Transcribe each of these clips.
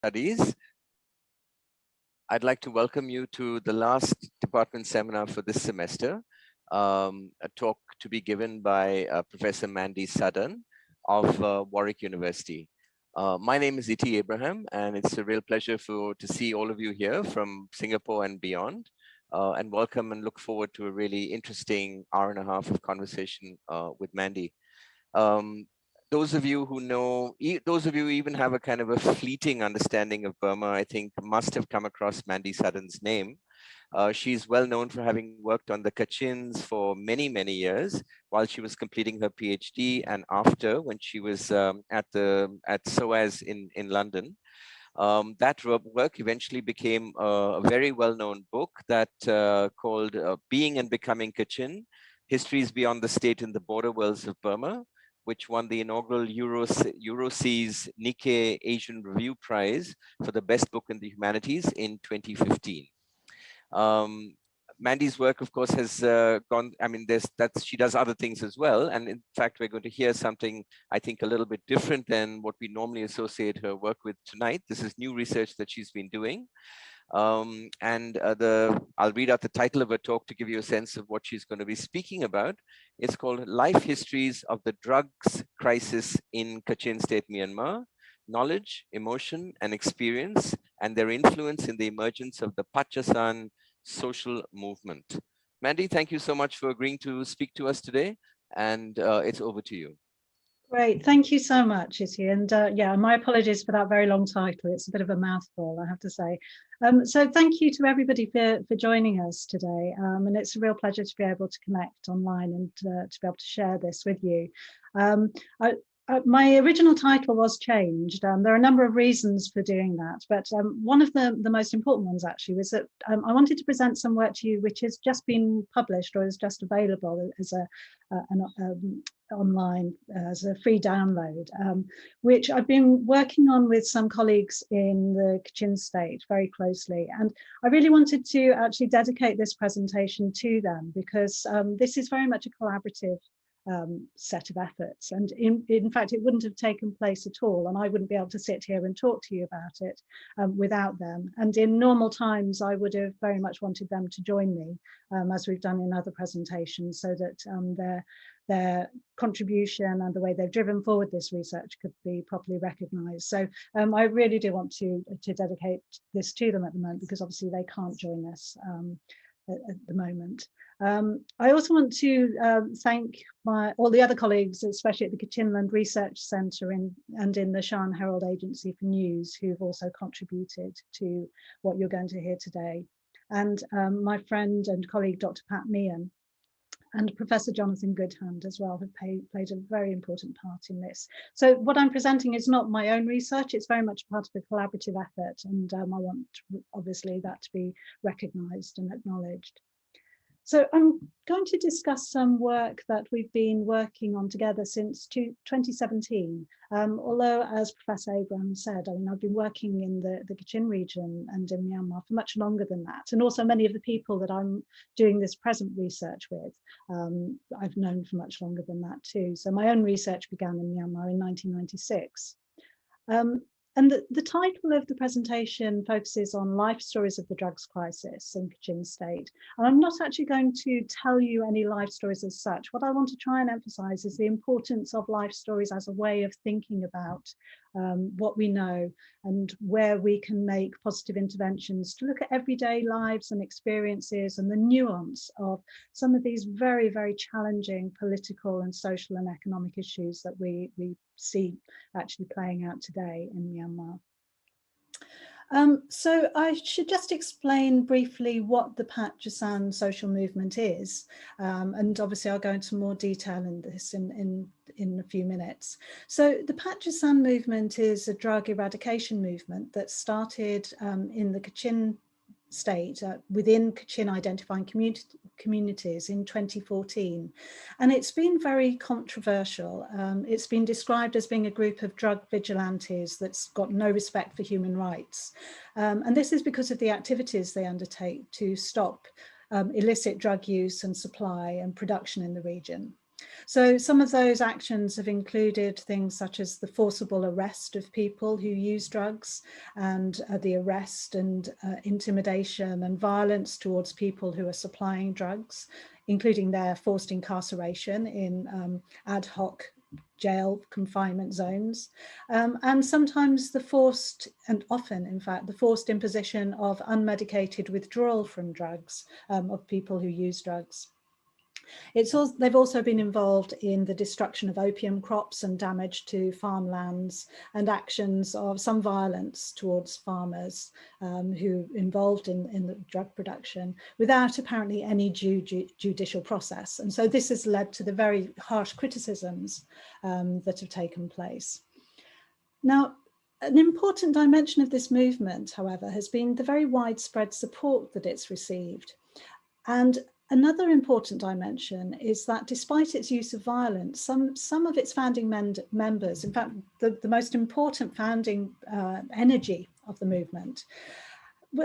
Studies. I'd like to welcome you to the last department seminar for this semester, a talk to be given by Professor Mandy Sadan of Warwick University. My name is Iti Abraham, and it's a real pleasure to see all of you here from Singapore and beyond, and welcome and look forward to a really interesting hour and a half of conversation with Mandy. Those of you who know, those of you who even have a kind of a fleeting understanding of Burma, I think must have come across Mandy Sadan's name. She's well known for having worked on the Kachins for many, many years while she was completing her PhD and after, when she was at SOAS in London. That work eventually became a very well-known book that called Being and Becoming Kachin, Histories Beyond the State in the Border Worlds of Burma, which won the inaugural Euroseas Nikkei Asian Review Prize for the best book in the humanities in 2015. Mandy's work, of course, has gone, I mean, she does other things as well. And in fact, we're going to hear something, I think, a little bit different than what we normally associate her work with tonight. This is new research that she's been doing. I'll read out the title of her talk to give you a sense of what she's going to be speaking about. It's called Life Histories of the Drugs Crisis in Kachin State, Myanmar, Knowledge, Emotion, and Experience, and their influence in the emergence of the Pat Jasan social movement. Mandy, thank you so much for agreeing to speak to us today, and it's over to you. Great, thank you so much, Iti. And yeah, my apologies for that very long title. It's a bit of a mouthful, I have to say. So thank you to everybody for joining us today. And it's a real pleasure to be able to connect online and to be able to share this with you. My original title was changed. There are a number of reasons for doing that, but one of the most important ones actually was that I wanted to present some work to you which has just been published or is just available as online as a free download, which I've been working on with some colleagues in the Kachin State very closely. And I really wanted to actually dedicate this presentation to them because this is very much a collaborative set of efforts, and in fact it wouldn't have taken place at all, and I wouldn't be able to sit here and talk to you about it without them. And in normal times I would have very much wanted them to join me, as we've done in other presentations, so that their contribution and the way they've driven forward this research could be properly recognised. So I really do want to dedicate this to them at the moment, because obviously they can't join us at the moment. I also want to thank all the other colleagues, especially at the Kachin Land Research Centre and in the Shan Herald Agency for News, who've also contributed to what you're going to hear today. And my friend and colleague, Dr. Pat Meehan, and Professor Jonathan Goodhand as well have played a very important part in this. So what I'm presenting is not my own research, it's very much part of a collaborative effort, and I want obviously that to be recognised and acknowledged. So I'm going to discuss some work that we've been working on together since 2017. Although, as Professor Abraham said, I mean, I've been working in the Kachin region and in Myanmar for much longer than that. And also many of the people that I'm doing this present research with, I've known for much longer than that too. So my own research began in Myanmar in 1996. And the title of the presentation focuses on life stories of the drugs crisis in Kachin State. And I'm not actually going to tell you any life stories as such. What I want to try and emphasize is the importance of life stories as a way of thinking about what we know and where we can make positive interventions to look at everyday lives and experiences and the nuance of some of these very, very challenging political and social and economic issues that we see actually playing out today in Myanmar. So I should just explain briefly what the Pat Jasan social movement is, and obviously I'll go into more detail in this in a few minutes. So the Pat Jasan movement is a drug eradication movement that started in the Kachin State within Kachin-identifying communities in 2014, and it's been very controversial. It's been described as being a group of drug vigilantes that's got no respect for human rights, and this is because of the activities they undertake to stop illicit drug use and supply and production in the region. So some of those actions have included things such as the forcible arrest of people who use drugs, and the arrest and intimidation and violence towards people who are supplying drugs, including their forced incarceration in ad hoc jail confinement zones, and sometimes the forced, and often in fact, the forced imposition of unmedicated withdrawal from drugs of people who use drugs. They've also been involved in the destruction of opium crops and damage to farmlands, and actions of some violence towards farmers who involved in the drug production without apparently any judicial process. And so this has led to the very harsh criticisms that have taken place. Now, an important dimension of this movement, however, has been the very widespread support that it's received. And another important dimension is that despite its use of violence, some of its founding members, in fact, the most important founding energy of the movement,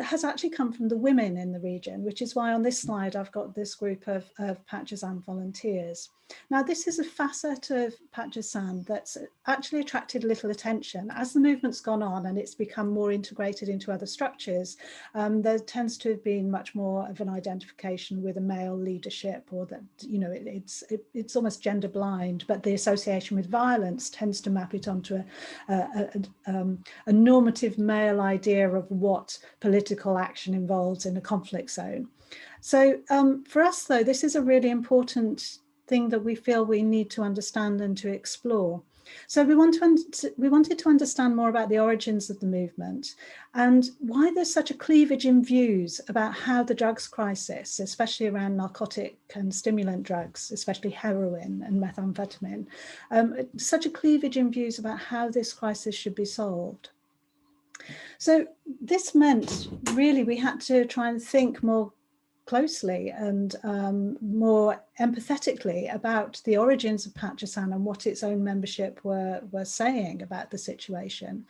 has actually come from the women in the region, which is why on this slide I've got this group of Pat Jasan volunteers. Now, this is a facet of Pat Jasan that's actually attracted little attention. As the movement's gone on and it's become more integrated into other structures, there tends to have been much more of an identification with a male leadership, or that, you know, it's almost gender blind, but the association with violence tends to map it onto a normative male idea of what political action involves in a conflict zone. So for us, though, this is a really important thing that we feel we need to understand and to explore. So we wanted to understand more about the origins of the movement and why there's such a cleavage in views about how the drugs crisis, especially around narcotic and stimulant drugs, especially heroin and methamphetamine, such a cleavage in views about how this crisis should be solved. So this meant really we had to try and think more closely and more empathetically about the origins of Pat Jasan and what its own membership were saying about the situation.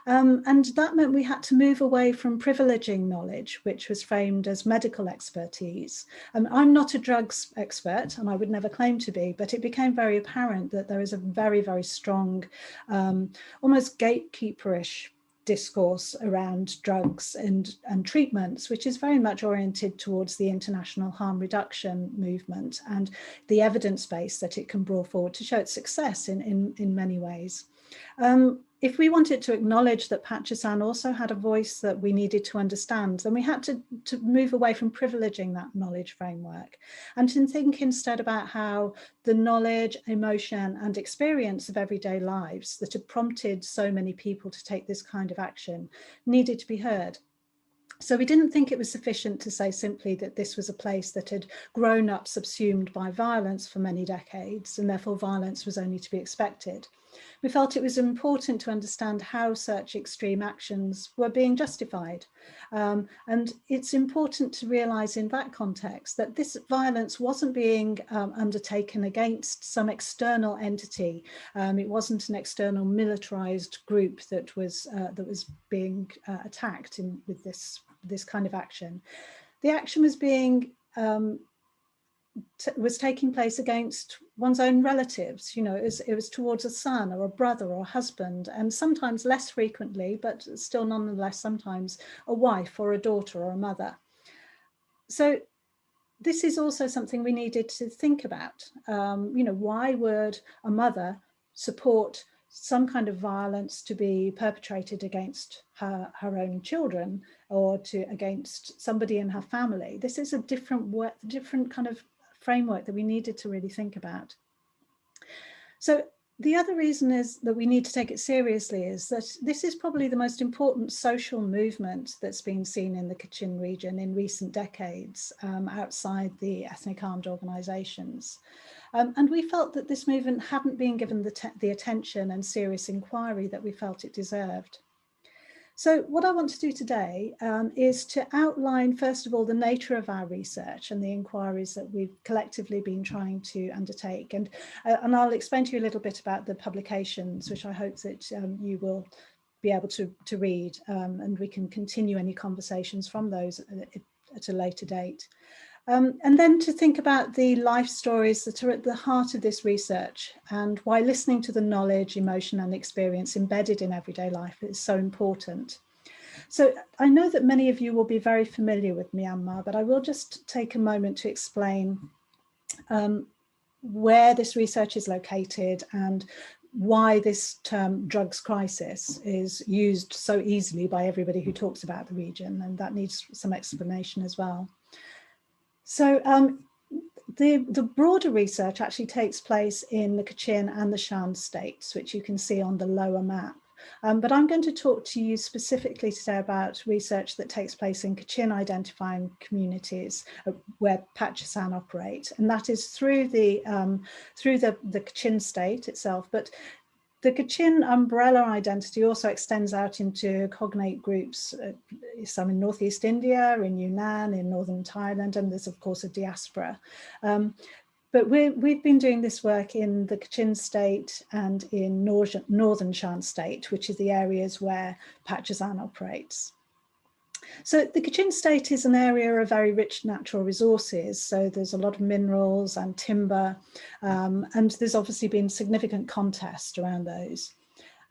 And that meant we had to move away from privileging knowledge, which was framed as medical expertise. I'm not a drugs expert, and I would never claim to be, but it became very apparent that there is a very, very strong, almost gatekeeperish discourse around drugs and treatments, which is very much oriented towards the international harm reduction movement and the evidence base that it can draw forward to show its success in many ways. If we wanted to acknowledge that Pat Jasan also had a voice that we needed to understand, then we had to move away from privileging that knowledge framework and to think instead about how the knowledge, emotion, and experience of everyday lives that had prompted so many people to take this kind of action needed to be heard. So we didn't think it was sufficient to say simply that this was a place that had grown up subsumed by violence for many decades, and therefore violence was only to be expected. We felt it was important to understand how such extreme actions were being justified. And it's important to realise in that context that this violence wasn't being undertaken against some external entity. It wasn't an external militarised group that was being attacked with this kind of action. The action was being was taking place against one's own relatives. You know, it was towards a son or a brother or a husband, and sometimes less frequently, but still nonetheless sometimes a wife or a daughter or a mother. So this is also something we needed to think about. You know, why would a mother support some kind of violence to be perpetrated against her own children or against somebody in her family? This is a different kind of framework that we needed to really think about. So the other reason is that we need to take it seriously is that this is probably the most important social movement that's been seen in the Kachin region in recent decades, outside the ethnic armed organisations. And we felt that this movement hadn't been given the attention and serious inquiry that we felt it deserved. So what I want to do today is to outline, first of all, the nature of our research and the inquiries that we've collectively been trying to undertake. And I'll explain to you a little bit about the publications, which I hope that you will be able to read, and we can continue any conversations from those at a later date. And then to think about the life stories that are at the heart of this research and why listening to the knowledge, emotion and experience embedded in everyday life is so important. So I know that many of you will be very familiar with Myanmar, but I will just take a moment to explain where this research is located and why this term drugs crisis is used so easily by everybody who talks about the region, and that needs some explanation as well. So the broader research actually takes place in the Kachin and the Shan states, which you can see on the lower map. But I'm going to talk to you specifically today about research that takes place in Kachin-identifying communities where Pat Jasan operate, and that is through the Kachin state itself. But the Kachin umbrella identity also extends out into cognate groups, some in northeast India, in Yunnan, in northern Thailand, and there's of course a diaspora. But we've been doing this work in the Kachin state and in northern Shan state, which is the areas where Pat Jasan operates. So the Kachin state is an area of very rich natural resources. So there's a lot of minerals and timber, and there's obviously been significant contest around those.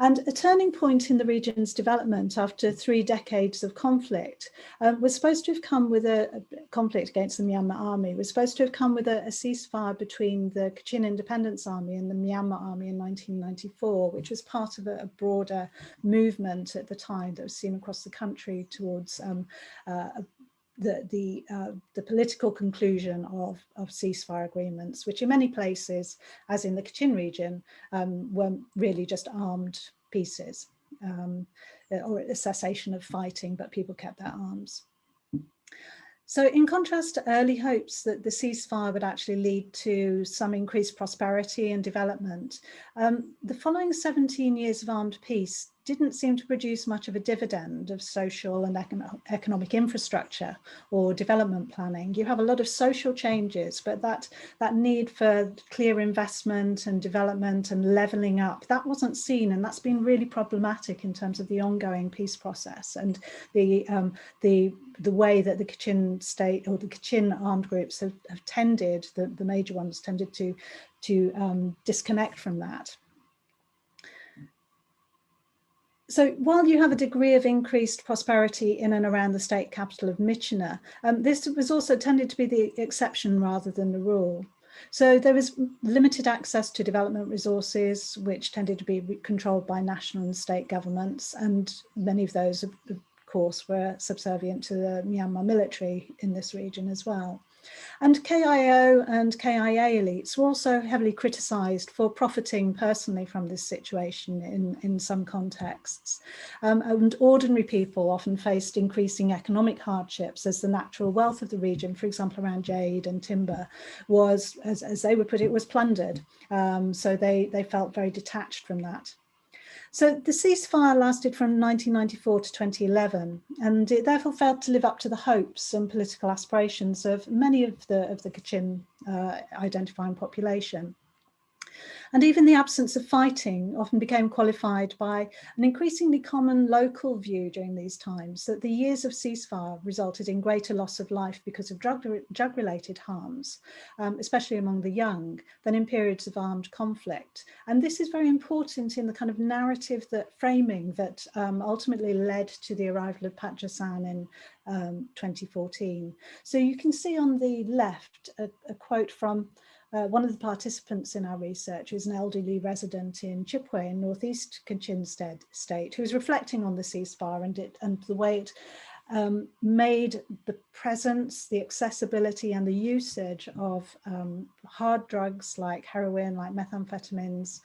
And a turning point in the region's development after 3 decades of conflict was supposed to have come with a conflict against the Myanmar army, was supposed to have come with a ceasefire between the Kachin Independence Army and the Myanmar army in 1994, which was part of a broader movement at the time that was seen across the country towards the political conclusion of ceasefire agreements, which in many places, as in the Kachin region, were really just armed pieces or a cessation of fighting, but people kept their arms. So in contrast to early hopes that the ceasefire would actually lead to some increased prosperity and development, the following 17 years of armed peace didn't seem to produce much of a dividend of social and economic infrastructure or development planning. You have a lot of social changes, but that need for clear investment and development and levelling up, that wasn't seen, and that's been really problematic in terms of the ongoing peace process and the way that the Kachin state or the Kachin armed groups have tended, the major ones tended to disconnect from that. So while you have a degree of increased prosperity in and around the state capital of Myitkyina, this was also tended to be the exception rather than the rule. So there was limited access to development resources, which tended to be controlled by national and state governments, and many of those, of course, were subservient to the Myanmar military in this region as well. And KIO and KIA elites were also heavily criticised for profiting personally from this situation in some contexts. And ordinary people often faced increasing economic hardships as the natural wealth of the region, for example, around jade and timber, was, as they would put it, was plundered. So they felt very detached from that. So the ceasefire lasted from 1994 to 2011, and it therefore failed to live up to the hopes and political aspirations of many of the Kachin identifying population. And even the absence of fighting often became qualified by an increasingly common local view during these times that the years of ceasefire resulted in greater loss of life because of drug-related harms, especially among the young, than in periods of armed conflict. And this is very important in the kind of narrative, that framing that ultimately led to the arrival of Pat Jasan in 2014. So you can see on the left a quote from one of the participants in our research, is an elderly resident in Chipwe in northeast Kachin State, who was reflecting on the ceasefire and the way it made the presence, the accessibility and the usage of hard drugs like heroin, like methamphetamines,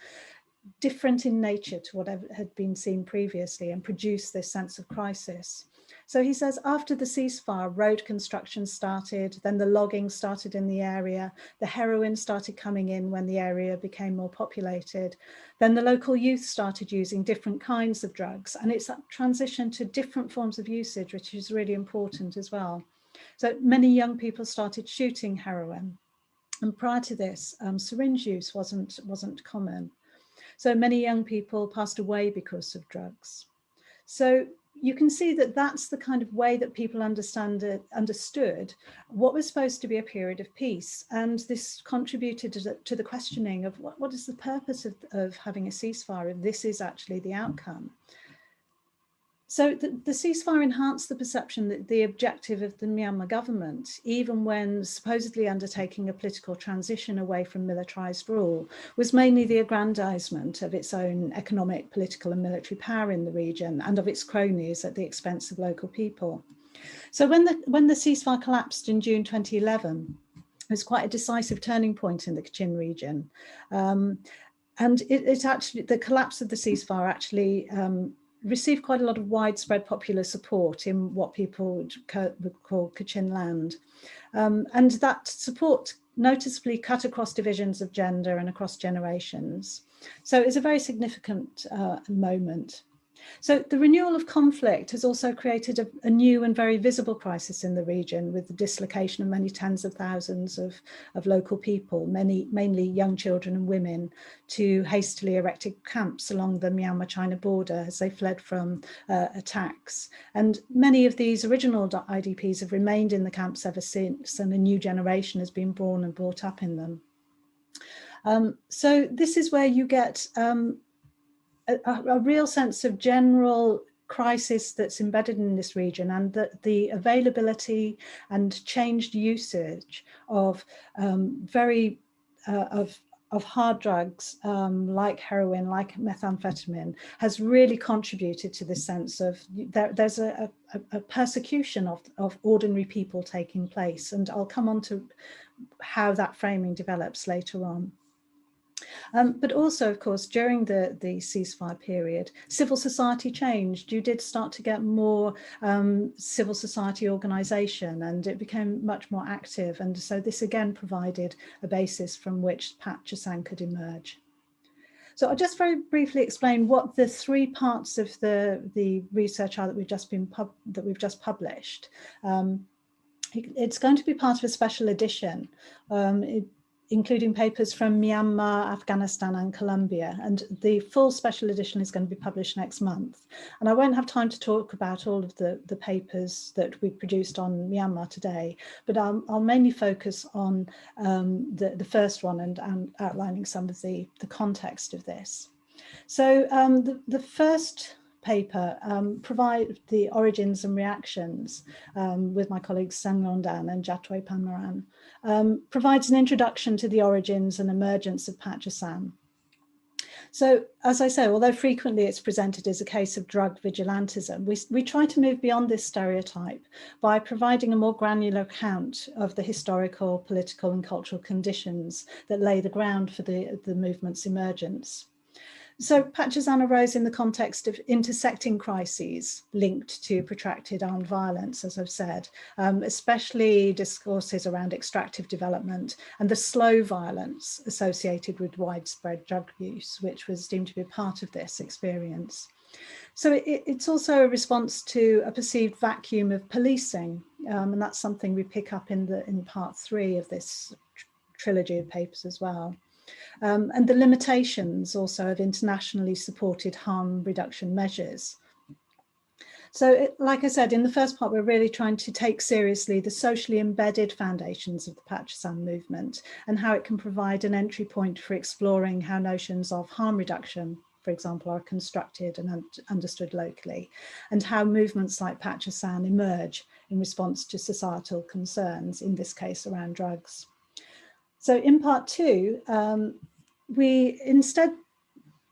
different in nature to what had been seen previously, and produced this sense of crisis. So he says, after the ceasefire, road construction started, then the logging started in the area, the heroin started coming in when the area became more populated, then the local youth started using different kinds of drugs, and it's that transition to different forms of usage, which is really important as well. So many young people started shooting heroin, and prior to this, syringe use wasn't common. So many young people passed away because of drugs. So you can see that that's the kind of way that people understood what was supposed to be a period of peace. And this contributed to the questioning of what is the purpose of having a ceasefire if this is actually the outcome. So the ceasefire enhanced the perception that the objective of the Myanmar government, even when supposedly undertaking a political transition away from militarized rule, was mainly the aggrandizement of its own economic, political and military power in the region and of its cronies at the expense of local people. So when the ceasefire collapsed in June 2011, it was quite a decisive turning point in the Kachin region. And it actually, the collapse of the ceasefire actually received quite a lot of widespread popular support in what people would call Kachin Land. And that support noticeably cut across divisions of gender and across generations. So it's a very significant moment. So the renewal of conflict has also created a new and very visible crisis in the region, with the dislocation of many tens of thousands of local people, mainly young children and women, to hastily erected camps along the Myanmar-China border as they fled from attacks. And many of these original IDPs have remained in the camps ever since, and a new generation has been born and brought up in them. So this is where you get a real sense of general crisis that's embedded in this region, and that the availability and changed usage of hard drugs like heroin, like methamphetamine, has really contributed to this sense of there's a persecution of ordinary people taking place. And I'll come on to how that framing develops later on. But also, of course, during the ceasefire period, civil society changed. You did start to get more civil society organisation, and it became much more active. And so this again provided a basis from which Pat Jasan could emerge. So I'll just very briefly explain what the three parts of the research are that we've just published. It's going to be part of a special edition, including papers from Myanmar, Afghanistan and Colombia. And the full special edition is going to be published next month. And I won't have time to talk about all of the papers that we produced on Myanmar today, but I'll mainly focus on the first one and outlining some of the context of this. So the first paper provide the origins and reactions with my colleagues Sadan and Jatwe Panmaran, provides an introduction to the origins and emergence of Pat Jasan. So, as I say, although frequently it's presented as a case of drug vigilantism, we try to move beyond this stereotype by providing a more granular account of the historical, political and cultural conditions that lay the ground for the movement's emergence. So Pat Jasan arose in the context of intersecting crises linked to protracted armed violence, as I've said, especially discourses around extractive development and the slow violence associated with widespread drug use, which was deemed to be a part of this experience. So it's also a response to a perceived vacuum of policing, and that's something we pick up in part 3 of this trilogy of papers as well. And the limitations also of internationally supported harm reduction measures. So like I said, in the first part, we're really trying to take seriously the socially embedded foundations of the Pat Jasan movement and how it can provide an entry point for exploring how notions of harm reduction, for example, are constructed and understood locally, and how movements like Pat Jasan emerge in response to societal concerns, in this case around drugs. So in part 2, we instead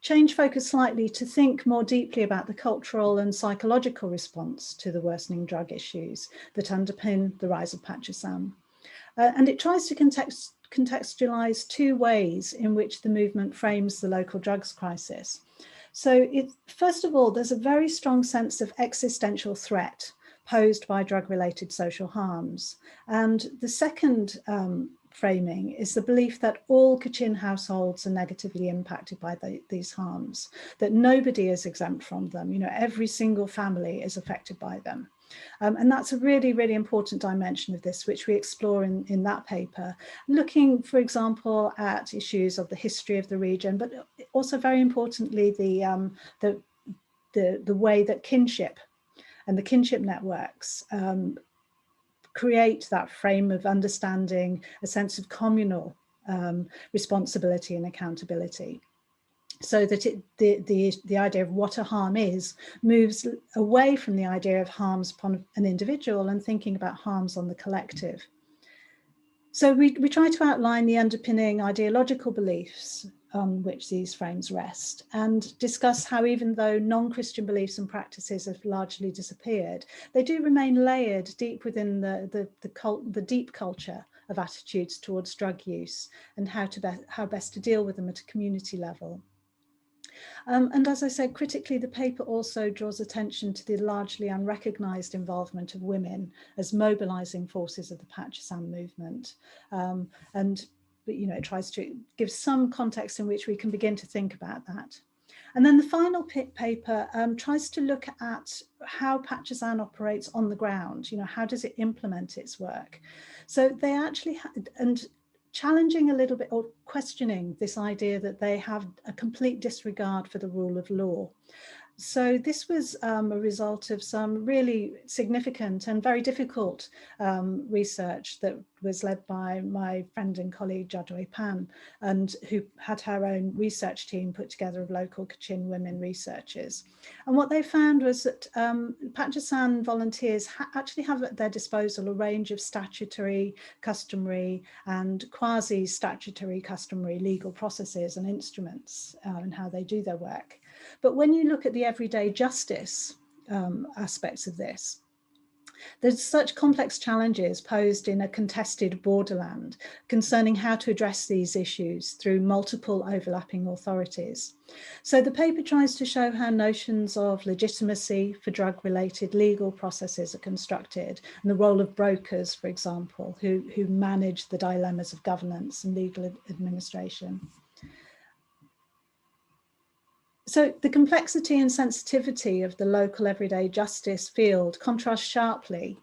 change focus slightly to think more deeply about the cultural and psychological response to the worsening drug issues that underpin the rise of Pat Jasan. And it tries to contextualize 2 ways in which the movement frames the local drugs crisis. So first of all, there's a very strong sense of existential threat posed by drug-related social harms. And the second framing is the belief that all Kachin households are negatively impacted by these harms, that nobody is exempt from them. You know, every single family is affected by them. And that's a really, really important dimension of this, which we explore in that paper, looking, for example, at issues of the history of the region, but also very importantly, the way that kinship and the kinship networks create that frame of understanding, a sense of communal responsibility and accountability. So that the idea of what a harm is moves away from the idea of harms upon an individual and thinking about harms on the collective. So we try to outline the underpinning ideological beliefs on which these frames rest and discuss how, even though non-Christian beliefs and practices have largely disappeared, they do remain layered deep within the deep culture of attitudes towards drug use and how best to deal with them at a community level. And as I said, critically, the paper also draws attention to the largely unrecognised involvement of women as mobilising forces of the Pat Jasan movement. But it tries to give some context in which we can begin to think about that. And then the final paper tries to look at how Pat Jasan operates on the ground. How does it implement its work? So they actually, and challenging a little bit or questioning this idea that they have a complete disregard for the rule of law. So this was a result of some really significant and very difficult research that was led by my friend and colleague Jadwe Pan, and who had her own research team put together of local Kachin women researchers. And what they found was that Pat Jasan volunteers actually have at their disposal a range of statutory, customary and quasi-statutory customary legal processes and instruments in how they do their work. But when you look at the everyday justice aspects of this, there's such complex challenges posed in a contested borderland concerning how to address these issues through multiple overlapping authorities. So the paper tries to show how notions of legitimacy for drug-related legal processes are constructed, and the role of brokers, for example, who manage the dilemmas of governance and legal administration. So the complexity and sensitivity of the local everyday justice field contrasts sharply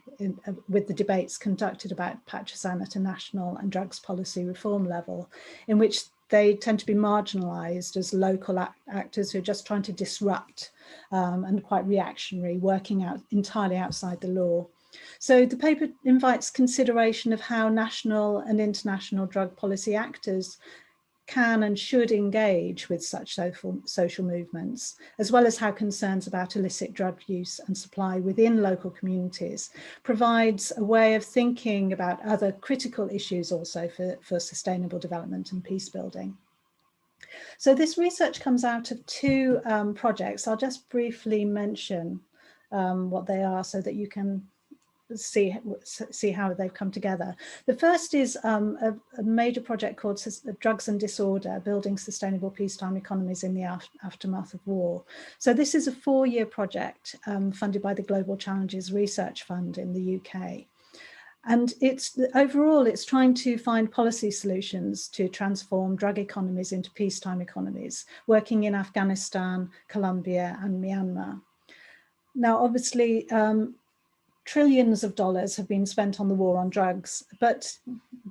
with the debates conducted about Pat Jasan at a national and drugs policy reform level, in which they tend to be marginalised as local actors who are just trying to disrupt and quite reactionary, working out entirely outside the law. So the paper invites consideration of how national and international drug policy actors can and should engage with such social movements, as well as how concerns about illicit drug use and supply within local communities provides a way of thinking about other critical issues also for sustainable development and peace building. So this research comes out of two projects. I'll just briefly mention what they are so that you can see how they've come together. The first is a major project called Drugs and Disorder, Building Sustainable Peacetime Economies in the Aftermath of War. So this is a 4-year project funded by the Global Challenges Research Fund in the UK. And overall, it's trying to find policy solutions to transform drug economies into peacetime economies, working in Afghanistan, Colombia, and Myanmar. Now, obviously, trillions of dollars have been spent on the war on drugs, but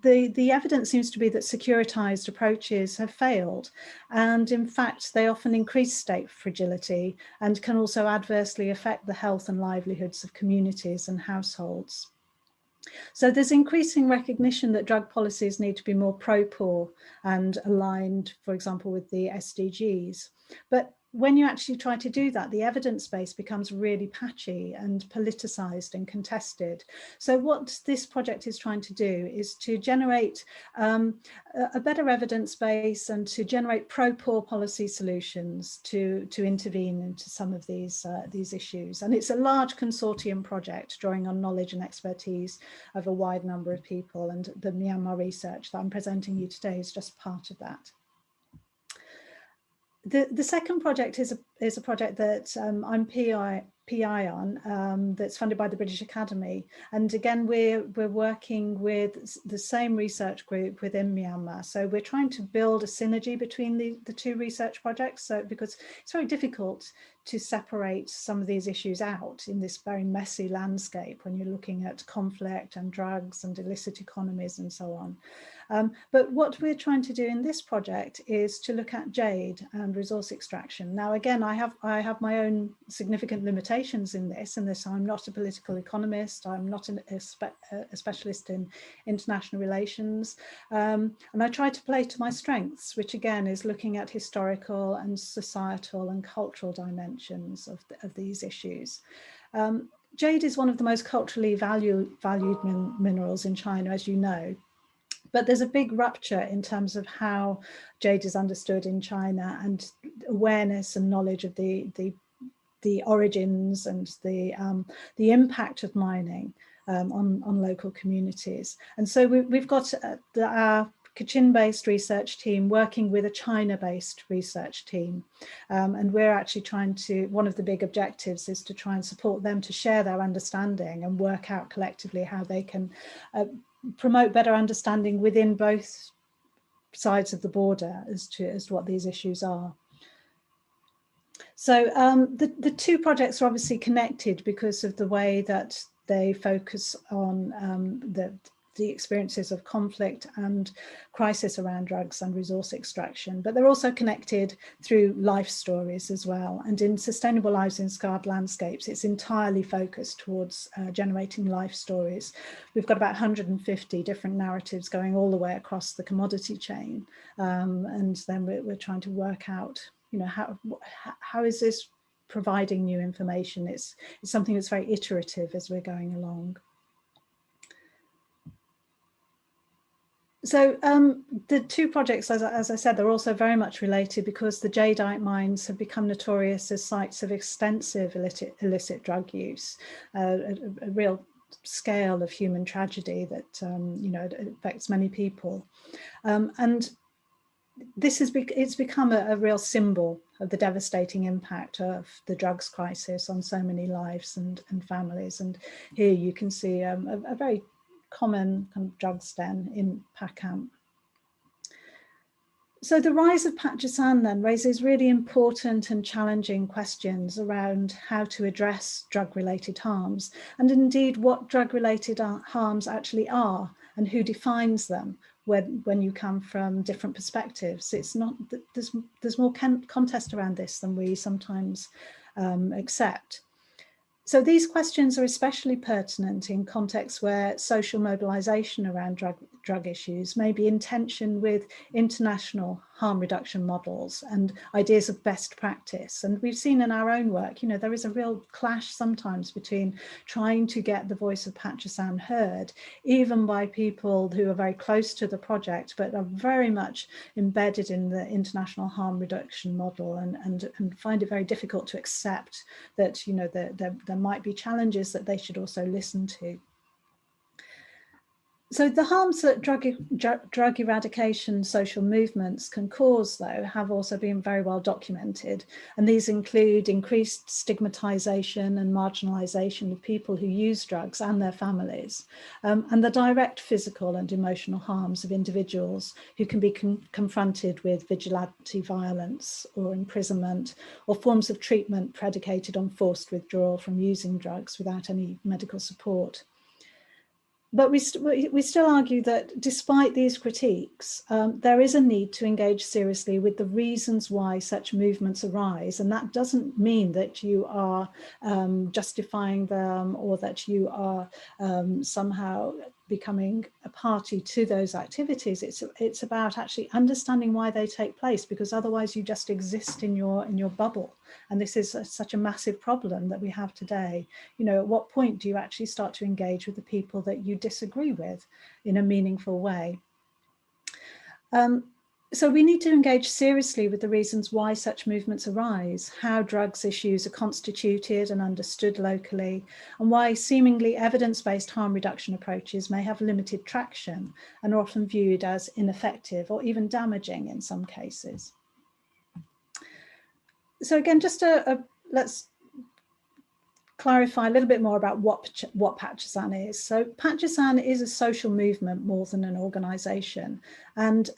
the evidence seems to be that securitized approaches have failed. And in fact, they often increase state fragility and can also adversely affect the health and livelihoods of communities and households. So there's increasing recognition that drug policies need to be more pro-poor and aligned, for example, with the SDGs. But when you actually try to do that, the evidence base becomes really patchy and politicized and contested. So what this project is trying to do is to generate a better evidence base and to generate pro-poor policy solutions to intervene into some of these issues. And it's a large consortium project drawing on knowledge and expertise of a wide number of people, and the Myanmar research that I'm presenting you today is just part of that. The second project is a project that I'm PI on, that's funded by the British Academy. And again, we're working with the same research group within Myanmar. So we're trying to build a synergy between the two research projects. So because it's very difficult to separate some of these issues out in this very messy landscape when you're looking at conflict and drugs and illicit economies and so on. But what we're trying to do in this project is to look at jade and resource extraction. Now, again, I have my own significant limitations in this, I'm not a political economist, I'm not a specialist in international relations, and I try to play to my strengths, which again is looking at historical and societal and cultural dimensions of these issues. Jade is one of the most culturally valued minerals in China, as you know. But there's a big rupture in terms of how jade is understood in China, and awareness and knowledge of the origins and the impact of mining on local communities. And so we've got our Kachin-based research team working with a China-based research team. And we're actually trying to, one of the big objectives is to try and support them to share their understanding and work out collectively how they can promote better understanding within both sides of the border as to what these issues are. So the two projects are obviously connected because of the way that they focus on the experiences of conflict and crisis around drugs and resource extraction, but they're also connected through life stories as well. And in Sustainable Lives in Scarred Landscapes, it's entirely focused towards generating life stories. We've got about 150 different narratives going all the way across the commodity chain. And then we're trying to work out, you know, how is this providing new information? It's something that's very iterative as we're going along. So the two projects, as I said, they're also very much related because the jadeite mines have become notorious as sites of extensive illicit drug use, a real scale of human tragedy that you know, it affects many people, and this it's become a real symbol of the devastating impact of the drugs crisis on so many lives and families. And here you can see a very common kind of drugs den in Pakam. So the rise of Pat Jasan then raises really important and challenging questions around how to address drug-related harms, and indeed what drug-related harms actually are and who defines them when you come from different perspectives. It's not, there's more contest around this than we sometimes accept. So these questions are especially pertinent in contexts where social mobilization around drug issues may be in tension with international harm reduction models and ideas of best practice. And we've seen in our own work, you know, there is a real clash sometimes between trying to get the voice of Pat Jasan heard, even by people who are very close to the project, but are very much embedded in the international harm reduction model and find it very difficult to accept that, you know, there might be challenges that they should also listen to. So the harms that drug eradication social movements can cause, though, have also been very well documented. And these include increased stigmatization and marginalization of people who use drugs and their families, and the direct physical and emotional harms of individuals who can be confronted with vigilante violence or imprisonment or forms of treatment predicated on forced withdrawal from using drugs without any medical support. But we still argue that despite these critiques, there is a need to engage seriously with the reasons why such movements arise. And that doesn't mean that you are justifying them or that you are somehow becoming a party to those activities. It's about actually understanding why they take place, because otherwise you just exist in your bubble. And this is such a massive problem that we have today. You know, at what point do you actually start to engage with the people that you disagree with in a meaningful way? So we need to engage seriously with the reasons why such movements arise, how drugs issues are constituted and understood locally, and why seemingly evidence-based harm reduction approaches may have limited traction and are often viewed as ineffective or even damaging in some cases. So again, just let's clarify a little bit more about what Pat Jasan is. So Pat Jasan is a social movement more than an organization. And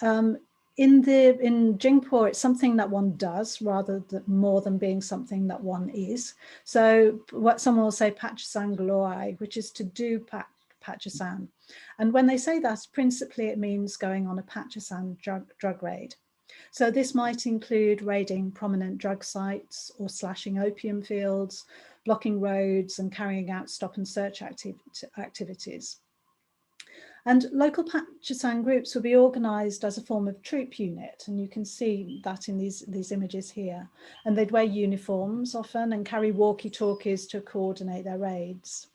in Jingpo, it's something that one does rather than more than being something that one is. So what someone will say Pat Jasan Gloai, which is to do Pat Jasan. And when they say that, principally it means going on a Pat Jasan drug raid. So this might include raiding prominent drug sites or slashing opium fields, blocking roads and carrying out stop and search activities. And local Pat Jasan groups will be organised as a form of troop unit, and you can see that in these images here. And they'd wear uniforms often and carry walkie-talkies to coordinate their raids.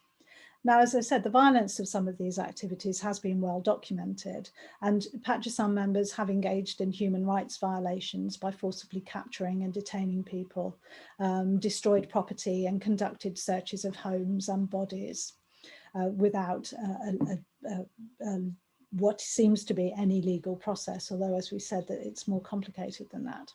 Now, as I said, the violence of some of these activities has been well documented, and Pat Jasan members have engaged in human rights violations by forcibly capturing and detaining people, destroyed property and conducted searches of homes and bodies without what seems to be any legal process, although, as we said, that it's more complicated than that.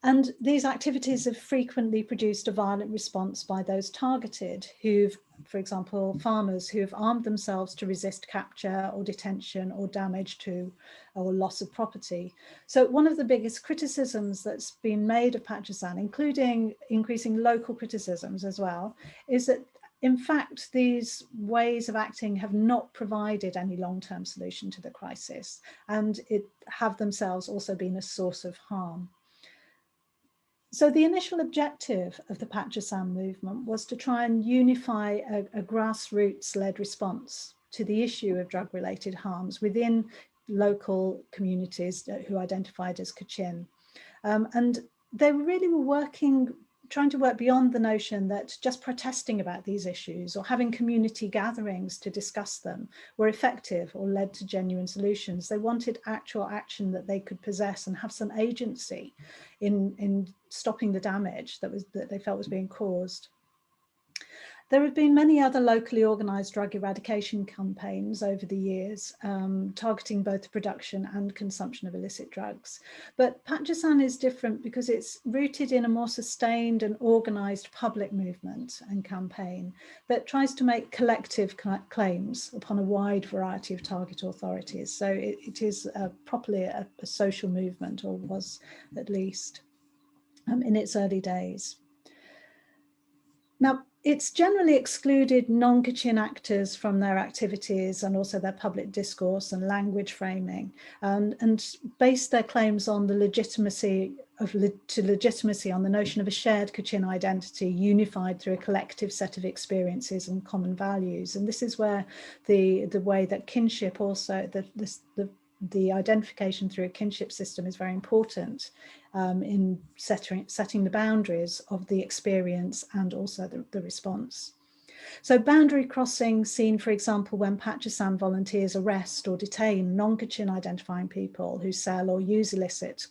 And these activities have frequently produced a violent response by those targeted who've, for example, farmers who have armed themselves to resist capture or detention or damage to or loss of property. So one of the biggest criticisms that's been made of Pat Jasan, including increasing local criticisms as well, is that in fact, these ways of acting have not provided any long-term solution to the crisis, and it have themselves also been a source of harm. So the initial objective of the Pat Jasan movement was to try and unify a grassroots-led response to the issue of drug-related harms within local communities who identified as Kachin. And they really were trying to work beyond the notion that just protesting about these issues or having community gatherings to discuss them were effective or led to genuine solutions. They wanted actual action that they could possess and have some agency in stopping the damage that they felt was being caused. There have been many other locally organised drug eradication campaigns over the years, targeting both the production and consumption of illicit drugs. But Pat Jasan is different because it's rooted in a more sustained and organised public movement and campaign that tries to make collective claims upon a wide variety of target authorities. So it is properly a social movement, or was at least in its early days. Now, it's generally excluded non-Kachin actors from their activities and also their public discourse and language framing, and based their claims on the legitimacy on the notion of a shared Kachin identity unified through a collective set of experiences and common values. And this is where the way that kinship also, the identification through a kinship system is very important in setting the boundaries of the experience and also the response. So boundary crossing seen, for example, when Pat Jasan volunteers arrest or detain non-Kachin identifying people who sell or use illicit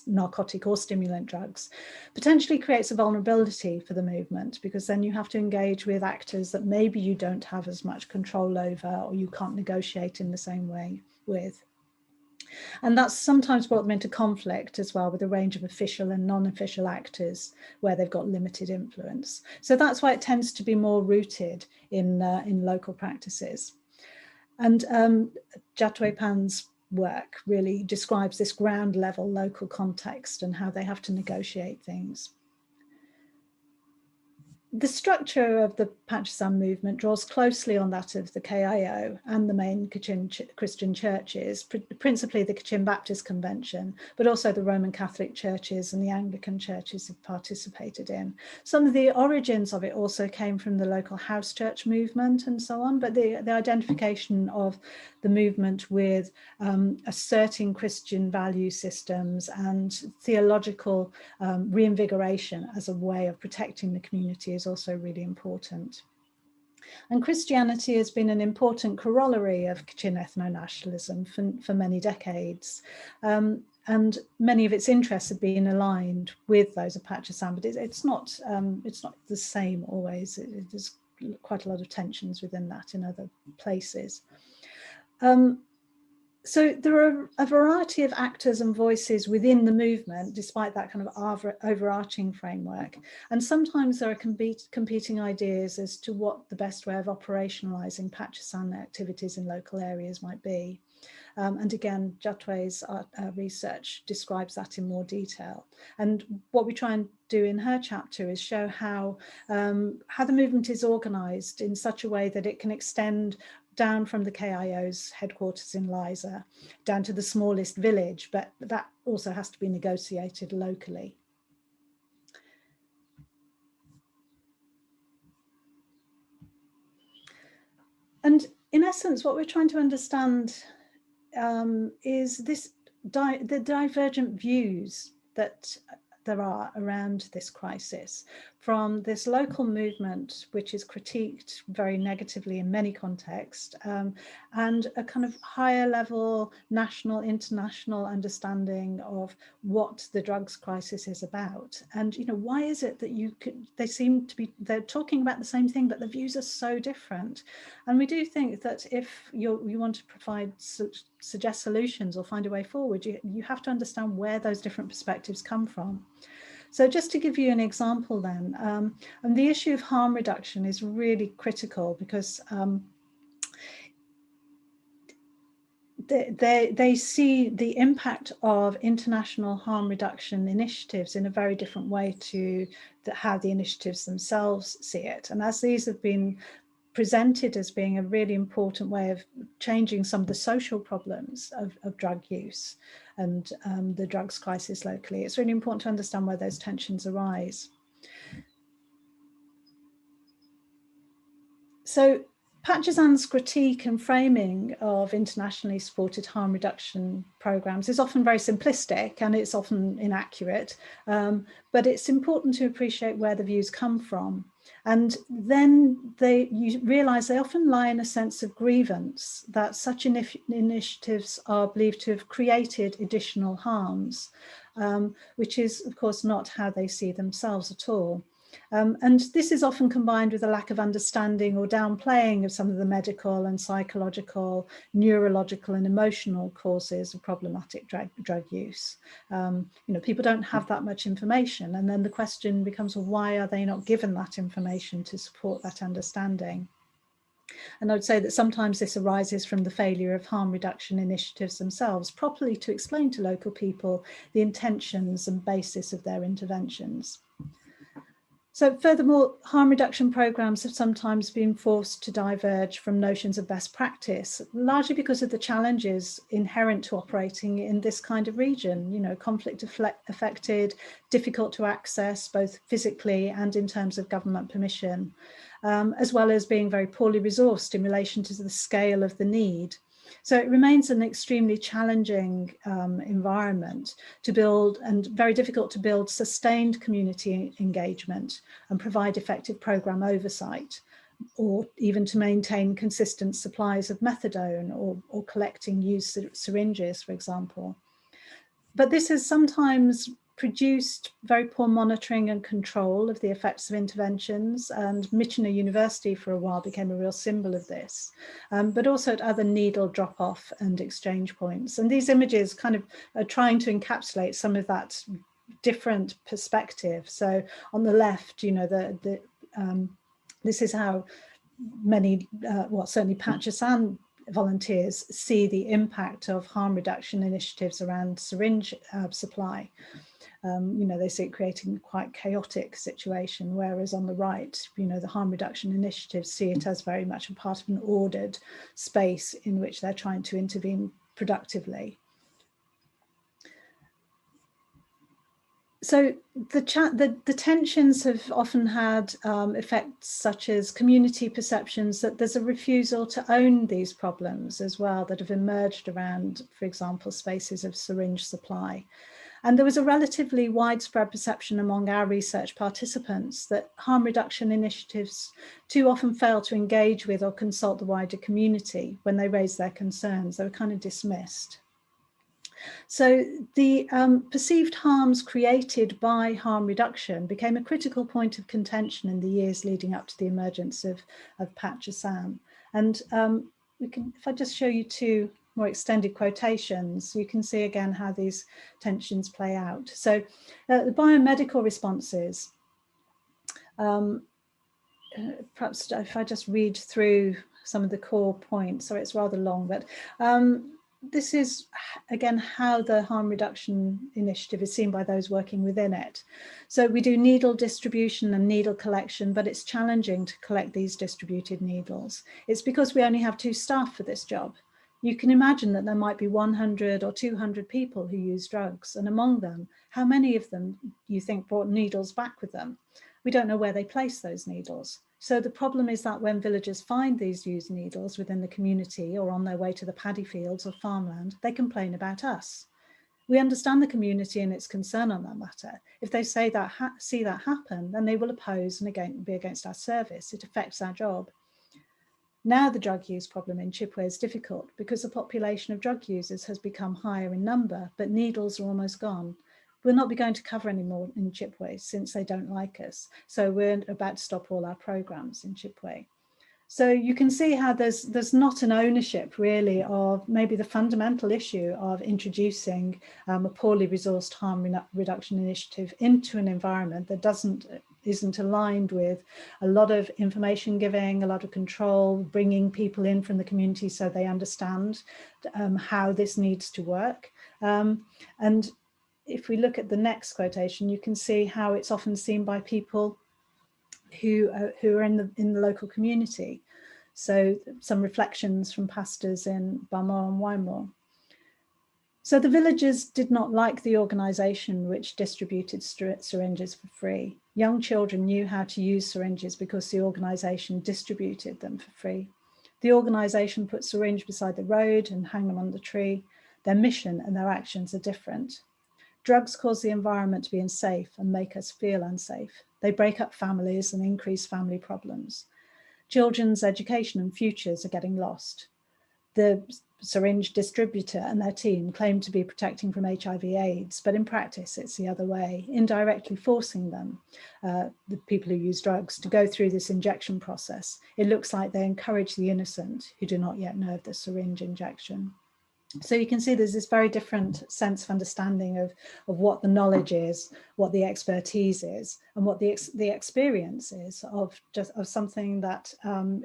narcotic or stimulant drugs, potentially creates a vulnerability for the movement, because then you have to engage with actors that maybe you don't have as much control over or you can't negotiate in the same way with. And that's sometimes brought them into conflict as well with a range of official and non-official actors where they've got limited influence. So that's why it tends to be more rooted in local practices. And Jatwe Pan's work really describes this ground level local context and how they have to negotiate things. The structure of the Pat Jasan movement draws closely on that of the KIO and the main Kachin Christian churches, principally the Kachin Baptist Convention, but also the Roman Catholic churches and the Anglican churches have participated in. Some of the origins of it also came from the local house church movement and so on, but the identification of the movement with asserting Christian value systems and theological reinvigoration as a way of protecting the community is also really important. And Christianity has been an important corollary of Kachin ethno-nationalism for many decades. And many of its interests have been aligned with those of Pat Jasan, but it's not the same always. There's quite a lot of tensions within that in other places. So there are a variety of actors and voices within the movement, despite that kind of overarching framework. And sometimes there are competing ideas as to what the best way of operationalizing Pat Jasan activities in local areas might be. And again, Jatway's research describes that in more detail. And what we try and do in her chapter is show how the movement is organised in such a way that it can extend down from the KIO's headquarters in Liza down to the smallest village, but that also has to be negotiated locally. And in essence, what we're trying to understand is the divergent views that there are around this crisis, from this local movement, which is critiqued very negatively in many contexts, and a kind of higher level national, international understanding of what the drugs crisis is about. And, you know, why is it that they seem to be, they're talking about the same thing, but the views are so different. And we do think that if you want to suggest solutions or find a way forward, you have to understand where those different perspectives come from. So just to give you an example then, and the issue of harm reduction is really critical because they see the impact of international harm reduction initiatives in a very different way to how the initiatives themselves see it. And as these have been presented as being a really important way of changing some of the social problems of drug use and the drugs crisis locally, it's really important to understand where those tensions arise. So Pat Jasan's critique and framing of internationally supported harm reduction programs is often very simplistic and it's often inaccurate, but it's important to appreciate where the views come from. And then you realise they often lie in a sense of grievance that such initiatives are believed to have created additional harms, which is, of course, not how they see themselves at all. And this is often combined with a lack of understanding or downplaying of some of the medical and psychological, neurological and emotional causes of problematic drug use. You know, people don't have that much information, and then the question becomes, well, why are they not given that information to support that understanding? And I would say that sometimes this arises from the failure of harm reduction initiatives themselves properly to explain to local people the intentions and basis of their interventions. So furthermore, harm reduction programs have sometimes been forced to diverge from notions of best practice, largely because of the challenges inherent to operating in this kind of region, you know, conflict affected, difficult to access, both physically and in terms of government permission, as well as being very poorly resourced in relation to the scale of the need. So it remains an extremely challenging environment to build, and very difficult to build sustained community engagement and provide effective programme oversight, or even to maintain consistent supplies of methadone or collecting used syringes, for example. But this has sometimes produced very poor monitoring and control of the effects of interventions, and Michener University for a while became a real symbol of this, but also at other needle drop-off and exchange points. And these images kind of are trying to encapsulate some of that different perspective. So on the left, you know, this is how many, well, certainly Pat Jasan volunteers see the impact of harm reduction initiatives around syringe supply. You know, they see it creating quite chaotic situation, whereas on the right, you know, the harm reduction initiatives see it as very much a part of an ordered space in which they're trying to intervene productively. So the tensions have often had effects such as community perceptions that there's a refusal to own these problems as well that have emerged around, for example, spaces of syringe supply. And there was a relatively widespread perception among our research participants that harm reduction initiatives too often fail to engage with or consult the wider community when they raise their concerns. They were kind of dismissed. So the perceived harms created by harm reduction became a critical point of contention in the years leading up to the emergence of Pat Jasan. And we can, if I just show you two more extended quotations, you can see again how these tensions play out. So the biomedical responses, perhaps if I just read through some of the core points, sorry, it's rather long, but this is, again, how the harm reduction initiative is seen by those working within it. So we do needle distribution and needle collection, but it's challenging to collect these distributed needles. It's because we only have 2 staff for this job. You can imagine that there might be 100 or 200 people who use drugs, and among them, how many of them you think brought needles back with them? We don't know where they place those needles. So the problem is that when villagers find these used needles within the community or on their way to the paddy fields or farmland, they complain about us. We understand the community and its concern on that matter. If they say that see that happen, then they will oppose and be against our service. It affects our job. Now the drug use problem in Chipwe is difficult because the population of drug users has become higher in number, but needles are almost gone. We'll not be going to cover any more in Chipwe since they don't like us. So we're about to stop all our programs in Chipwe. So you can see how there's not an ownership really of maybe the fundamental issue of introducing a poorly resourced harm reduction initiative into an environment that isn't aligned with a lot of information giving, a lot of control, bringing people in from the community so they understand how this needs to work. And if we look at the next quotation, you can see how it's often seen by people who are in the local community. So some reflections from pastors in Bamor and Waimor. So the villagers did not like the organisation which distributed syringes for free. Young children knew how to use syringes because the organisation distributed them for free. The organisation put syringe beside the road and hang them on the tree. Their mission and their actions are different. Drugs cause the environment to be unsafe and make us feel unsafe. They break up families and increase family problems. Children's education and futures are getting lost. The syringe distributor and their team claim to be protecting from HIV/AIDS, but in practice it's the other way, indirectly forcing them, the people who use drugs, to go through this injection process. It looks like they encourage the innocent who do not yet know of the syringe injection. So you can see there's this very different sense of understanding of what the knowledge is, what the expertise is, and what the experience is of something that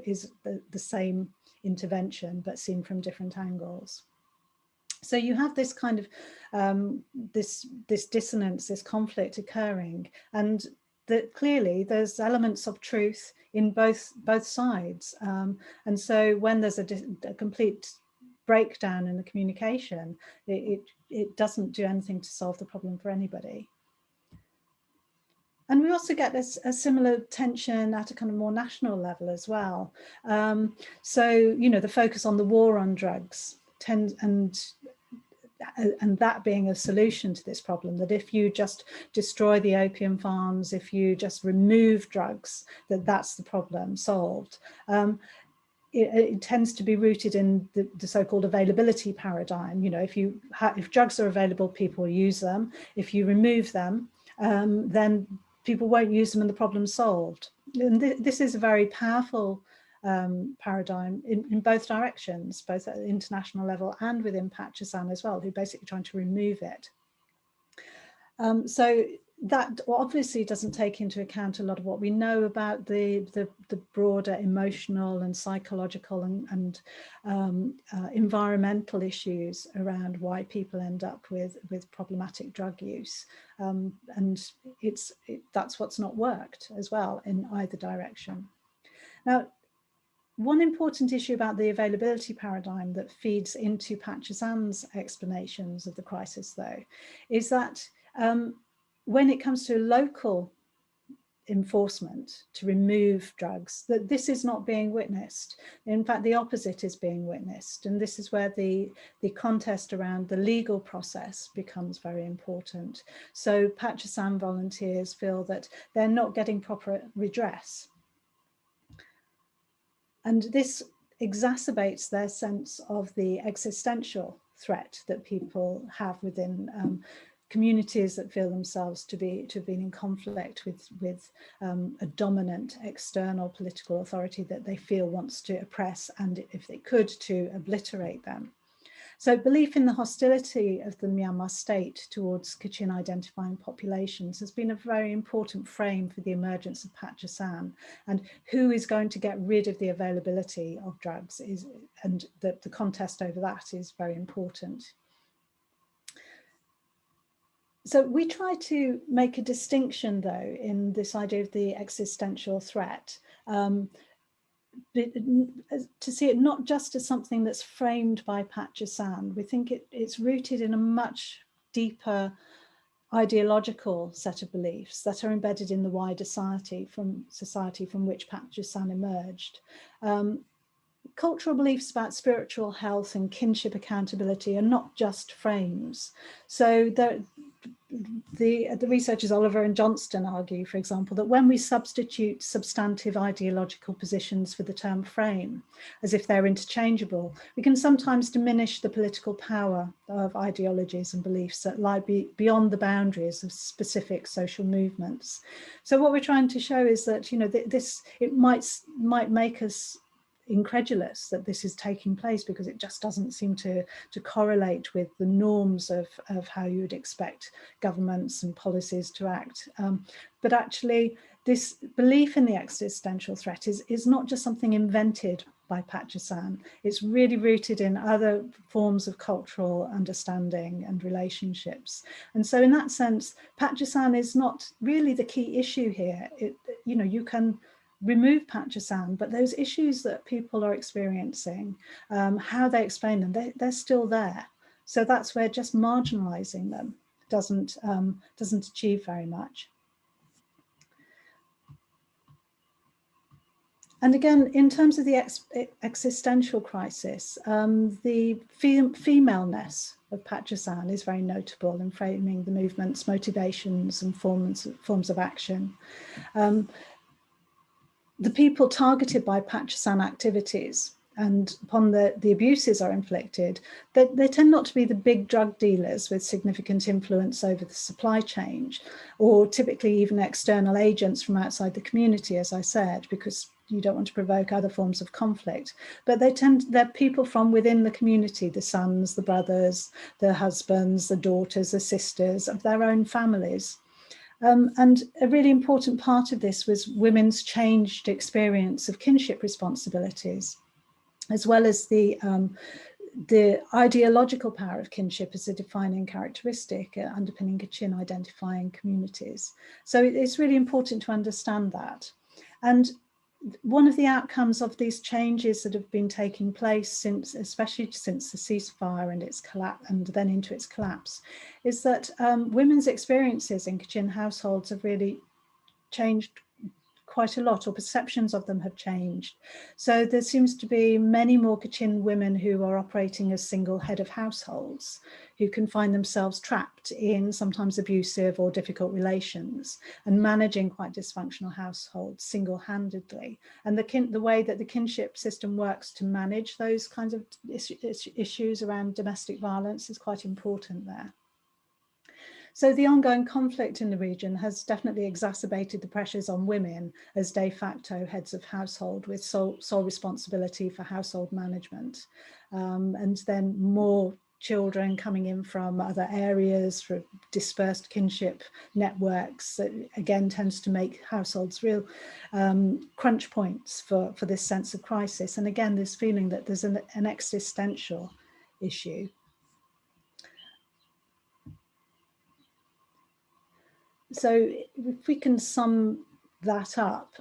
is the same intervention but seen from different angles. So you have this kind of this dissonance, this conflict occurring, and that clearly there's elements of truth in both sides. And so when there's a complete breakdown in the communication, it doesn't do anything to solve the problem for anybody. And we also get a similar tension at a kind of more national level as well. So, you know, the focus on the war on drugs and that being a solution to this problem, that if you just destroy the opium farms, if you just remove drugs, that's the problem solved. It tends to be rooted in the so-called availability paradigm. You know, if drugs are available, people use them. If you remove them, then people won't use them and the problem's solved. And this is a very powerful paradigm in both directions, both at the international level and within Pat Jasan as well, who are basically trying to remove it. So that obviously doesn't take into account a lot of what we know about the broader emotional and psychological and environmental issues around why people end up with problematic drug use, and that's what's not worked as well in either direction. Now, one important issue about the availability paradigm that feeds into Pat Jasan's explanations of the crisis, though, is that when it comes to local enforcement to remove drugs, that this is not being witnessed. In fact, the opposite is being witnessed. And this is where the contest around the legal process becomes very important. So Pat Jasan volunteers feel that they're not getting proper redress. And this exacerbates their sense of the existential threat that people have within communities that feel themselves to have been in conflict with a dominant external political authority that they feel wants to oppress and, if they could, to obliterate them. So belief in the hostility of the Myanmar state towards Kachin-identifying populations has been a very important frame for the emergence of Pat Jasan, and who is going to get rid of the availability of drugs and the contest over that is very important. So we try to make a distinction, though, in this idea of the existential threat, to see it not just as something that's framed by Pat Jasan. We think it's rooted in a much deeper ideological set of beliefs that are embedded in the wider society from which Pat Jasan emerged. Cultural beliefs about spiritual health and kinship accountability are not just frames. So the researchers Oliver and Johnston argue, for example, that when we substitute substantive ideological positions for the term frame, as if they're interchangeable, we can sometimes diminish the political power of ideologies and beliefs that lie beyond the boundaries of specific social movements. So what we're trying to show is that, you know, it might make us incredulous that this is taking place because it just doesn't seem to correlate with the norms of how you would expect governments and policies to act. But actually, this belief in the existential threat is not just something invented by Pat Jasan. It's really rooted in other forms of cultural understanding and relationships. And so in that sense, Pat Jasan is not really the key issue here. You know, you can remove Pat Jasan, but those issues that people are experiencing, how they explain them, they're still there. So that's where just marginalizing them doesn't achieve very much. And again, in terms of the existential crisis, the femaleness of Pat Jasan is very notable in framing the movement's motivations and forms of action. The people targeted by Pat Jasan activities and upon the abuses are inflicted, they tend not to be the big drug dealers with significant influence over the supply chain, or typically even external agents from outside the community, as I said, because you don't want to provoke other forms of conflict. But they're people from within the community, the sons, the brothers, the husbands, the daughters, the sisters of their own families. And a really important part of this was women's changed experience of kinship responsibilities, as well as the ideological power of kinship as a defining characteristic underpinning Kachin-identifying communities. So it's really important to understand that. And one of the outcomes of these changes that have been taking place especially since the ceasefire and its collapse, and then into its collapse, is that women's experiences in Kachin households have really changed quite a lot, or perceptions of them have changed. So there seems to be many more Kachin women who are operating as single head of households, who can find themselves trapped in sometimes abusive or difficult relations and managing quite dysfunctional households single-handedly. And the way that the kinship system works to manage those kinds of issues around domestic violence is quite important there. So the ongoing conflict in the region has definitely exacerbated the pressures on women as de facto heads of household with sole responsibility for household management. And then more children coming in from other areas for dispersed kinship networks, that again tends to make households real crunch points for this sense of crisis. And again, this feeling that there's an existential issue. So if we can sum that up,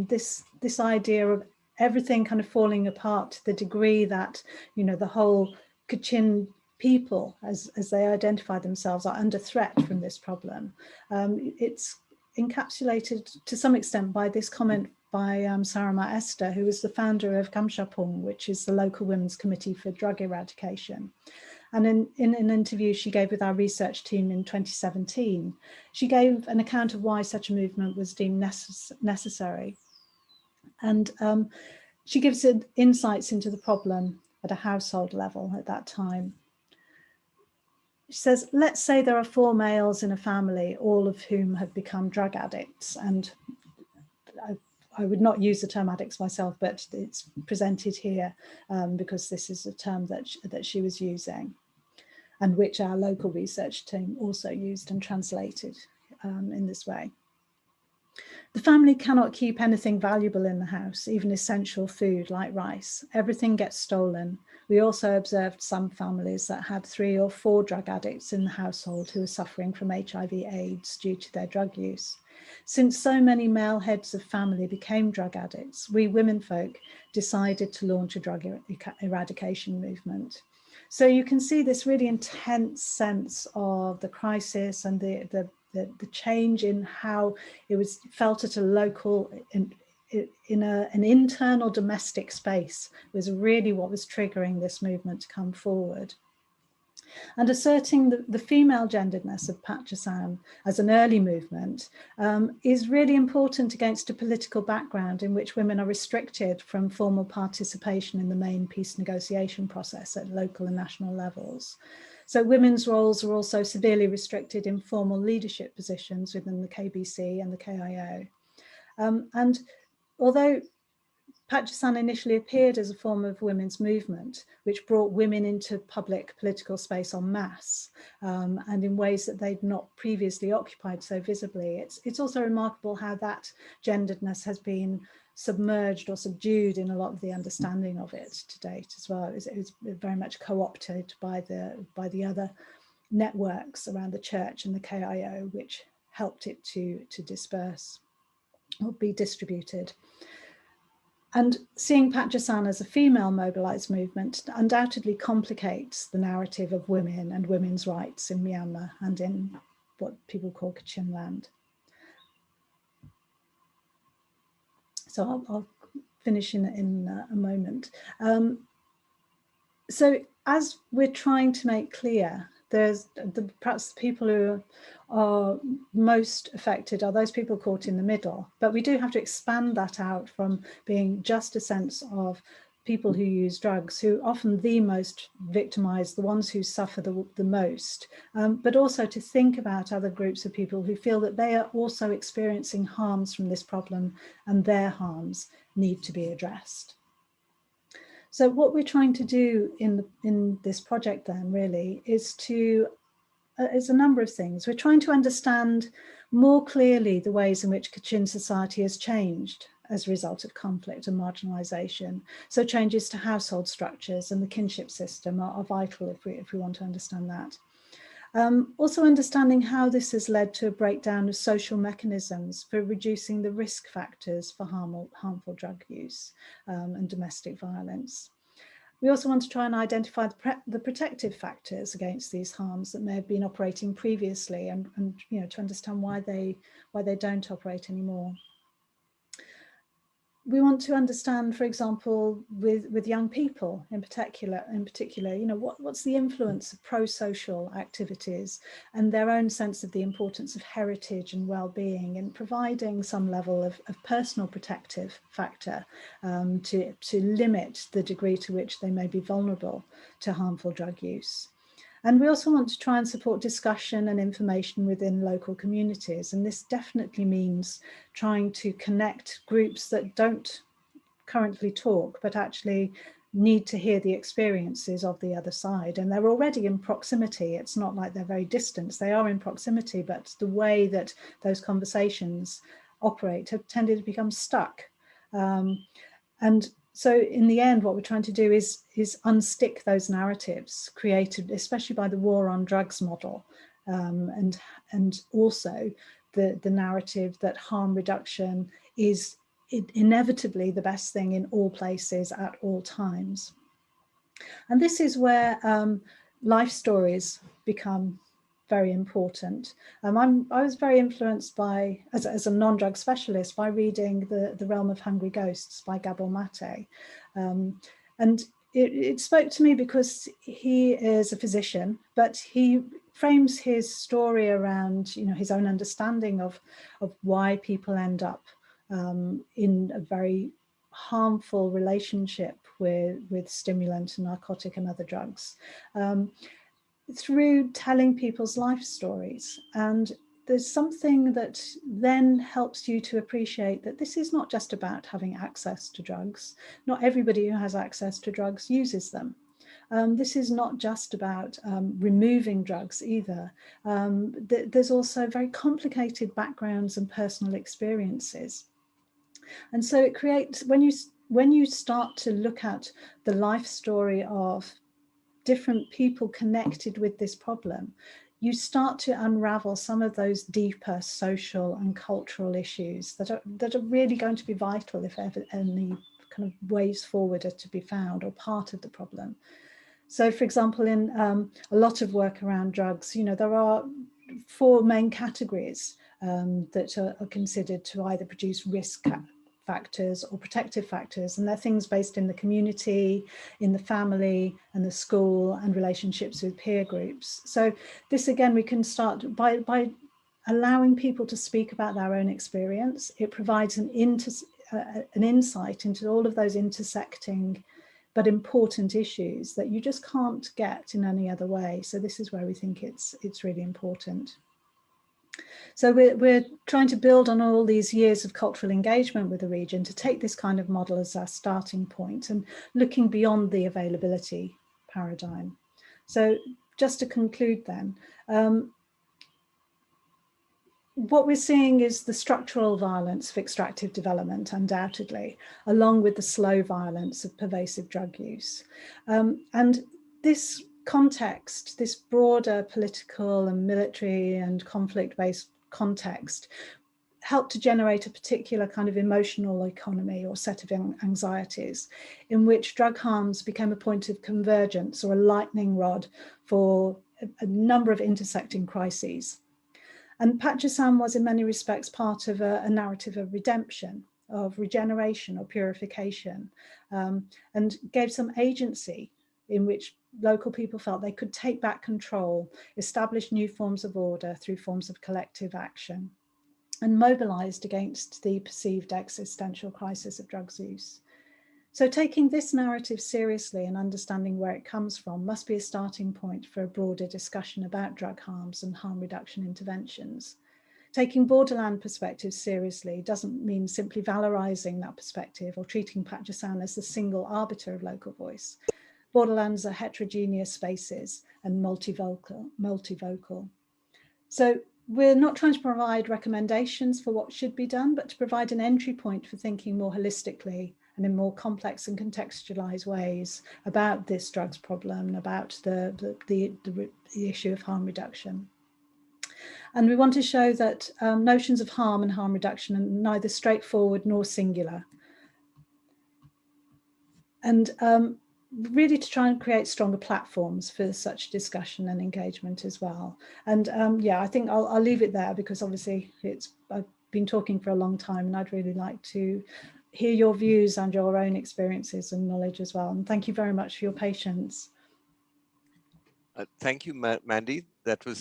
this idea of everything kind of falling apart to the degree that, you know, the whole Kachin people, as they identify themselves, are under threat from this problem. It's encapsulated to some extent by this comment by Sarama Esther, who was the founder of Kamshapung, which is the local women's committee for drug eradication. And in an interview she gave with our research team in 2017, she gave an account of why such a movement was deemed necessary. And she gives insights into the problem at a household level at that time. She says, let's say there are 4 males in a family, all of whom have become drug addicts. And I would not use the term addicts myself, but it's presented here because this is a term that she was using, and which our local research team also used and translated in this way. The family cannot keep anything valuable in the house, even essential food like rice. Everything gets stolen. We also observed some families that had 3 or 4 drug addicts in the household who were suffering from HIV/AIDS due to their drug use. Since so many male heads of family became drug addicts, we womenfolk decided to launch a drug eradication movement. So you can see this really intense sense of the crisis and the change in how it was felt at a local, in an internal domestic space was really what was triggering this movement to come forward. And asserting the female genderedness of Pat Jasan as an early movement is really important against a political background in which women are restricted from formal participation in the main peace negotiation process at local and national levels. So women's roles are also severely restricted in formal leadership positions within the KBC and the KIO. And although Pat Jasan initially appeared as a form of women's movement, which brought women into public political space en masse, and in ways that they'd not previously occupied so visibly. It's also remarkable how that genderedness has been submerged or subdued in a lot of the understanding of it to date as well. It was very much co-opted by the other networks around the church and the KIO, which helped it to disperse or be distributed. And seeing Pat Jasan as a female mobilised movement undoubtedly complicates the narrative of women and women's rights in Myanmar and in what people call Kachin Land. So I'll finish in a moment. So as we're trying to make clear, there's perhaps the people who are most affected are those people caught in the middle, but we do have to expand that out from being just a sense of people who use drugs, who are often the most victimized, the ones who suffer the most, but also to think about other groups of people who feel that they are also experiencing harms from this problem and their harms need to be addressed. So what we're trying to do in this project then really is a number of things. We're trying to understand more clearly the ways in which Kachin society has changed as a result of conflict and marginalisation. So changes to household structures and the kinship system are vital if we want to understand that. Also understanding how this has led to a breakdown of social mechanisms for reducing the risk factors for harmful drug use and domestic violence. We also want to try and identify the protective factors against these harms that may have been operating previously and to understand why they don't operate anymore. We want to understand, for example, with young people in particular, what's the influence of pro-social activities and their own sense of the importance of heritage and well-being in providing some level of personal protective factor to limit the degree to which they may be vulnerable to harmful drug use. And we also want to try and support discussion and information within local communities. And this definitely means trying to connect groups that don't currently talk, but actually need to hear the experiences of the other side. And they're already in proximity. It's not like they're very distant. They are in proximity, but the way that those conversations operate have tended to become stuck. And so in the end, what we're trying to do is unstick those narratives created, especially by the war on drugs model, and also the narrative that harm reduction is inevitably the best thing in all places at all times. And this is where life stories become very important. I was very influenced by, as a non-drug specialist, by reading The Realm of Hungry Ghosts by Gabor Mate. And it spoke to me because he is a physician, but he frames his story around his own understanding of why people end up in a very harmful relationship with stimulant and narcotic and other drugs. Through telling people's life stories. And there's something that then helps you to appreciate that this is not just about having access to drugs. Not everybody who has access to drugs uses them. This is not just about removing drugs either. There's also very complicated backgrounds and personal experiences. And so it creates, when you start to look at the life story of different people connected with this problem, you start to unravel some of those deeper social and cultural issues that are really going to be vital if ever any kind of ways forward are to be found, or part of the problem. So, for example, in a lot of work around drugs, you know, there are 4 main categories that are considered to either produce risk factors or protective factors, and they're things based in the community, in the family and the school, and relationships with peer groups. So this, again, we can start by allowing people to speak about their own experience. It provides an insight into all of those intersecting but important issues that you just can't get in any other way. So this is where we think it's really important. So we're trying to build on all these years of cultural engagement with the region to take this kind of model as our starting point, and looking beyond the availability paradigm. So just to conclude then, what we're seeing is the structural violence of extractive development, undoubtedly, along with the slow violence of pervasive drug use. And this context, this broader political and military and conflict-based context, helped to generate a particular kind of emotional economy or set of anxieties, in which drug harms became a point of convergence or a lightning rod for a number of intersecting crises. And Pat Jasan was in many respects part of a narrative of redemption, of regeneration or purification, and gave some agency in which local people felt they could take back control, establish new forms of order through forms of collective action, and mobilized against the perceived existential crisis of drugs use. So taking this narrative seriously and understanding where it comes from must be a starting point for a broader discussion about drug harms and harm reduction interventions. Taking borderland perspectives seriously doesn't mean simply valorizing that perspective or treating Pat Jasan as the single arbiter of local voice. Borderlands are heterogeneous spaces and multivocal. So we're not trying to provide recommendations for what should be done, but to provide an entry point for thinking more holistically and in more complex and contextualized ways about this drugs problem and about the issue of harm reduction. And we want to show that notions of harm and harm reduction are neither straightforward nor singular. And really to try and create stronger platforms for such discussion and engagement as well. And yeah, I think I'll leave it there, because obviously I've been talking for a long time, and I'd really like to hear your views and your own experiences and knowledge as well. And thank you very much for your patience. Thank you, Mandy. That was